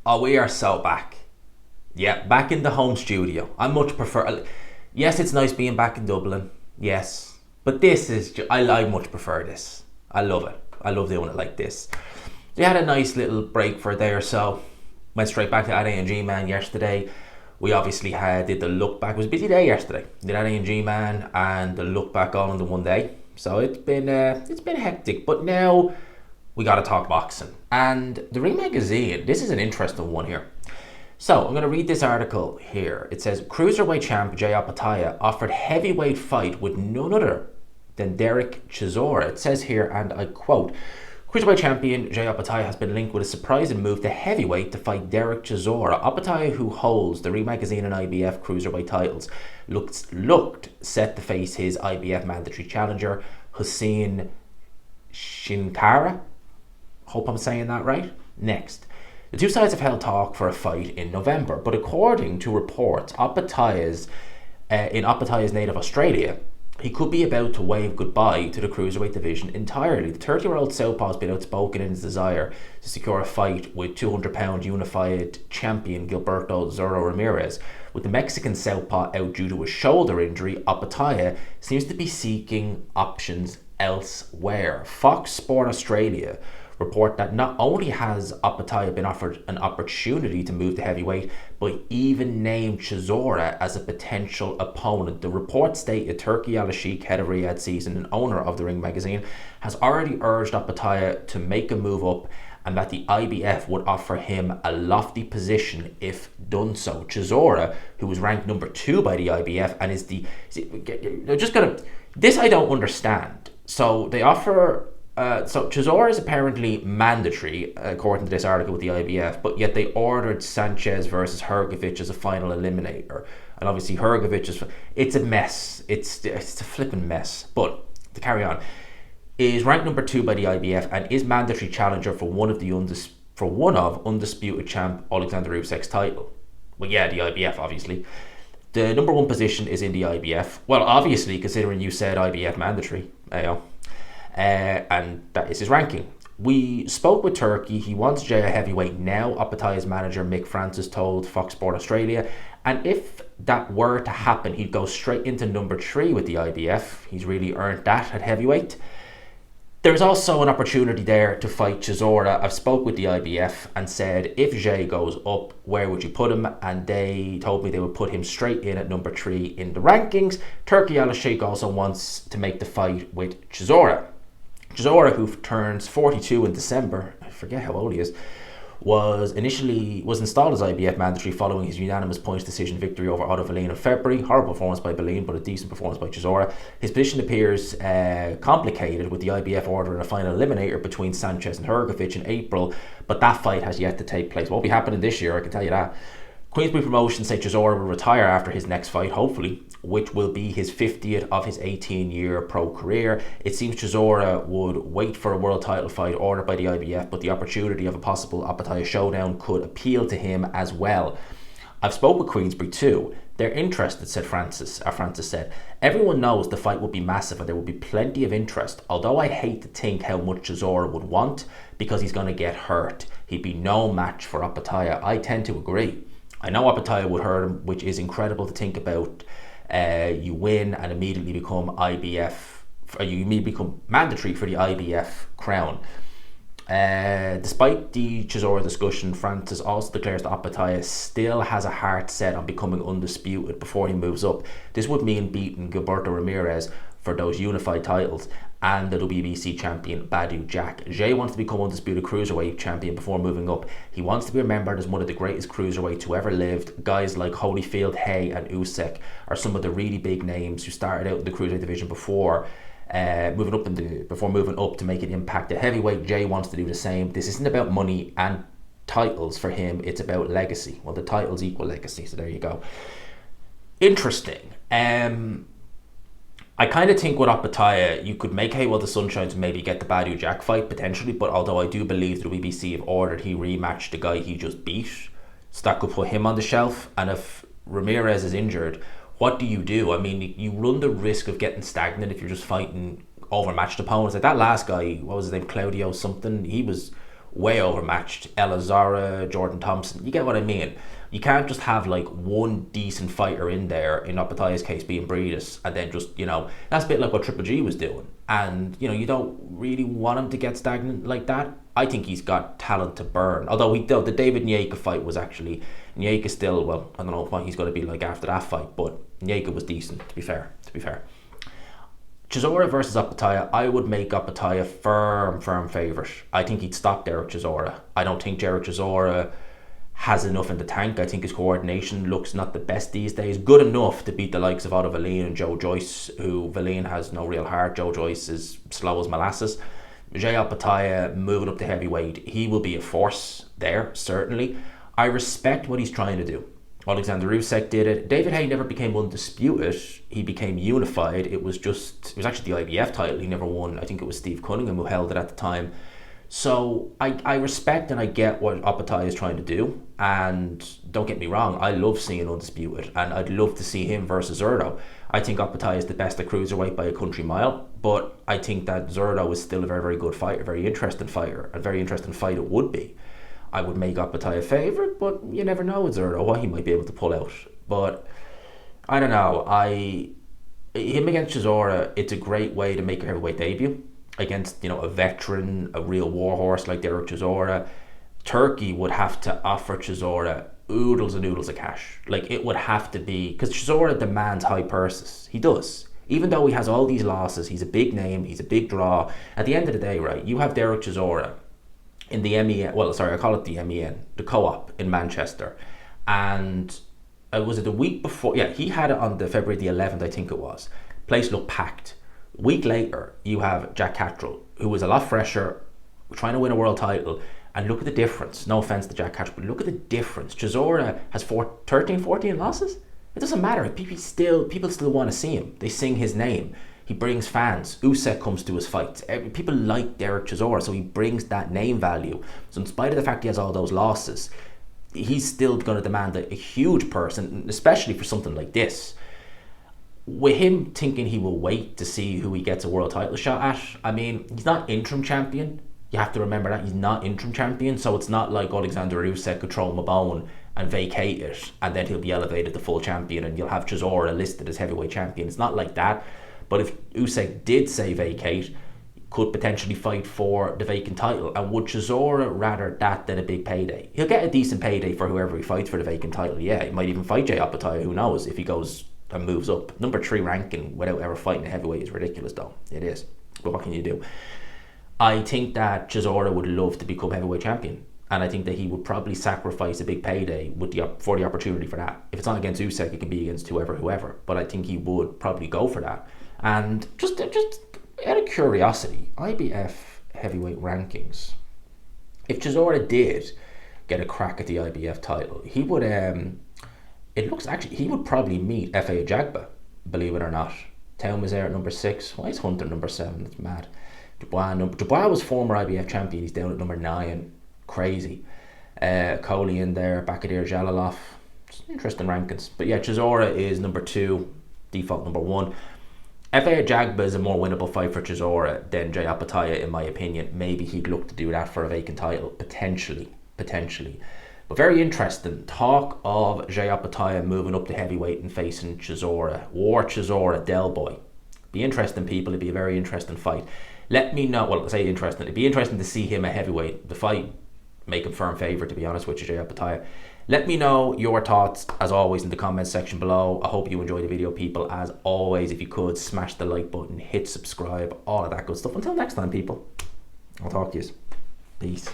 Oh, we are so back. Yeah, back in the home studio. I much prefer. Yes, it's nice being back in Dublin. Yes, but this is. I much prefer this. I love it. I love doing it like this. We had a nice little break for a day or so. Went straight back to ANG Man yesterday. We obviously did the look back. It was a busy day yesterday. Did ANG Man and the look back all in the one day. So it's been hectic. But now we got to talk boxing. And the Ring Magazine. This is an interesting one here. So I'm going to read this article here. It says cruiserweight champ Jai Opetaia offered heavyweight fight with none other than Derek Chisora. It says here, and I quote, cruiserweight champion Jai Opetaia has been linked with a surprising move to heavyweight to fight Derek Chisora. Opetaia, who holds the Ring Magazine and IBF cruiserweight titles, looked set to face his IBF mandatory challenger Hussein Shinkara. Hope I'm saying that right. Next. The two sides have held talk for a fight in November, but according to reports, in Opetaia's native Australia, he could be about to wave goodbye to the cruiserweight division entirely. The 30-year-old southpaw has been outspoken in his desire to secure a fight with 200-pound unified champion Gilberto Zorro Ramirez. With the Mexican southpaw out due to a shoulder injury, Opetaia seems to be seeking options elsewhere. Fox Sport Australia report that not only has Opetaia been offered an opportunity to move to heavyweight, but even named Chisora as a potential opponent. The report stated Turki Al-Sheikh, head of Riyadh Season and owner of the Ring Magazine, has already urged Opetaia to make a move up and that the IBF would offer him a lofty position if done so. Chisora, who was ranked number 2 by the IBF and is they're just gonna, this I don't understand. So they offer so Chisora is apparently mandatory, according to this article with the IBF, but yet they ordered Sanchez versus Hrgovic as a final eliminator. And obviously Hrgovic it's a mess. It's a flipping mess. But to carry on, is ranked number 2 by the IBF and is mandatory challenger for one of undisputed champ Alexander Usyk's title. Well, yeah, the IBF obviously. The number 1 position is in the IBF. Well, obviously, considering you said IBF mandatory, and that is his ranking. We spoke with Turkey. He wants Jai a heavyweight now, Opetaia's manager Mick Francis told Fox Sport Australia. And if that were to happen, he'd go straight into number 3 with the IBF. He's really earned that at heavyweight. There's also an opportunity there to fight Chisora. I've spoke with the IBF and said, if Jai goes up, where would you put him? And they told me they would put him straight in at number 3 in the rankings. Turki Al-Sheikh also wants to make the fight with Chisora. Chisora, who turns 42 in December, I forget how old he is, was installed as IBF mandatory following his unanimous points decision victory over Otto Wallin in February. Horrible performance by Wallin, but a decent performance by Chisora. His position appears complicated, with the IBF ordering a final eliminator between Sanchez and Hrgovic in April, but that fight has yet to take place. Won't be happening this year, I can tell you that. Queensbury Promotions say Chisora will retire after his next fight, hopefully, which will be his 50th of his 18-year pro career. It seems Chisora would wait for a world title fight ordered by the IBF, but the opportunity of a possible Opetaia showdown could appeal to him as well. I've spoke with Queensbury too. They're interested, said Francis. Francis said, everyone knows the fight would be massive and there would be plenty of interest, although I hate to think how much Chisora would want because he's going to get hurt. He'd be no match for Opetaia. I tend to agree. I know Opetaia would hurt him, which is incredible to think about. You win and immediately become become mandatory for the IBF crown. Despite the Chisora discussion, Francis also declares that Opetaia still has a heart set on becoming undisputed before he moves up. This would mean beating Gilberto Ramirez for those unified titles and the WBC champion Badou Jack. Jai wants to become undisputed cruiserweight champion before moving up. He wants to be remembered as one of the greatest cruiserweights who ever lived. Guys like Holyfield, Hay and Usyk are some of the really big names who started out in the cruiserweight division before moving up to make an impact at heavyweight. Jai wants to do the same. This isn't about money and titles for him, it's about legacy. Well, the titles equal legacy, so there you go. Interesting. I kind of think with Opetaia, you could make hay while the sun shines and maybe get the Badou Jack fight potentially, but although I do believe the WBC have ordered he rematch the guy he just beat, so that could put him on the shelf. And if Ramirez is injured, what do you do? I mean, you run the risk of getting stagnant if you're just fighting overmatched opponents. Like that last guy, what was his name, Claudio something, he was way overmatched. Elizara, Jordan Thompson, you get what I mean. You can't just have like one decent fighter in there, in Opetaia's case being Breedis, and then just, that's a bit like what Triple G was doing. And, you don't really want him to get stagnant like that. I think he's got talent to burn. Although the David Nyeka fight was actually, Nyeka still, well, I don't know what he's going to be like after that fight, but Nyeka was decent, to be fair. Chisora versus Opetaia, I would make Opetaia firm favourite. I think he'd stop Derek Chisora. I don't think Derek Chisora has enough in the tank. I think his coordination looks not the best these days. Good enough to beat the likes of Otto Valeen and Joe Joyce, who Valeen has no real heart. Joe Joyce is slow as molasses. Jai Opetaia moving up to heavyweight, he will be a force there, certainly. I respect what he's trying to do. Alexander Usyk did it. David Haye never became undisputed. He became unified. It was actually the IBF title he never won. I think it was Steve Cunningham who held it at the time. So I respect and I get what Opetaia is trying to do. And don't get me wrong, I love seeing undisputed. And I'd love to see him versus Zurdo. I think Opetaia is the best at cruiserweight by a country mile. But I think that Zurdo is still a very, very good fighter, a very interesting fighter. A very interesting fight it would be. I would make Opetaia favourite, but you never know with Zurdo what he might be able to pull out. But I don't know. Him against Chisora, it's a great way to make a heavyweight debut against, a veteran, a real warhorse like Derek Chisora. Turkey would have to offer Chisora oodles and oodles of cash. Like, it would have to be, because Chisora demands high purses. He does. Even though he has all these losses, he's a big name, he's a big draw. At the end of the day, right, you have Derek Chisora in the MEN, I call it the MEN, the co-op in Manchester. And was it the week before? Yeah, he had it on the February the 11th, I think it was. Place looked packed. A week later, you have Jack Cattrall, who was a lot fresher, trying to win a world title. And look at the difference. No offense to Jack Cattrall, but look at the difference. Chisora has 13, 14 losses. It doesn't matter. People still want to see him. They sing his name. He brings fans. Usyk comes to his fights. People like Derek Chisora, so he brings that name value. So in spite of the fact he has all those losses, he's still going to demand a huge purse, and especially for something like this. With him thinking he will wait to see who he gets a world title shot at, I mean, he's not interim champion. You have to remember that. He's not interim champion, so it's not like Alexander Usyk could throw him a bone and vacate it, and then he'll be elevated to full champion, and you'll have Chisora listed as heavyweight champion. It's not like that. But if Usyk did say vacate, could potentially fight for the vacant title. And would Chisora rather that than a big payday? He'll get a decent payday for whoever he fights for the vacant title. Yeah, he might even fight Jai Opetaia, who knows, if he goes and moves up. Number 3 ranking without ever fighting a heavyweight is ridiculous, though. It is. But what can you do? I think that Chisora would love to become heavyweight champion. And I think that he would probably sacrifice a big payday for the opportunity for that. If it's not against Usyk, it can be against whoever. But I think he would probably go for that. And just out of curiosity, IBF heavyweight rankings. If Chisora did get a crack at the IBF title, he would. He would probably meet F.A. Ajagba, believe it or not. Town was there at number 6. Why is Hunter number 7? That's mad. Dubois was former IBF champion. He's down at number 9. Crazy. Coley in there, Bakadir Jalilov. Interesting rankings. But yeah, Chisora is number 2, default number 1. F.A. Ajagba is a more winnable fight for Chisora than Jai Opetaia, in my opinion. Maybe he'd look to do that for a vacant title, potentially. But very interesting. Talk of Jai Opetaia moving up to heavyweight and facing Chisora. War Chisora, Del Boy. Be interesting, people. It'd be a very interesting fight. Let me know. Well, I say interesting. It'd be interesting to see him a heavyweight. The fight, make him firm favourite, to be honest with you, Jai Opetaia. Let me know your thoughts, as always, in the comments section below. I hope you enjoyed the video, people. As always, if you could, smash the like button, hit subscribe, all of that good stuff. Until next time, people, I'll talk to you. Peace.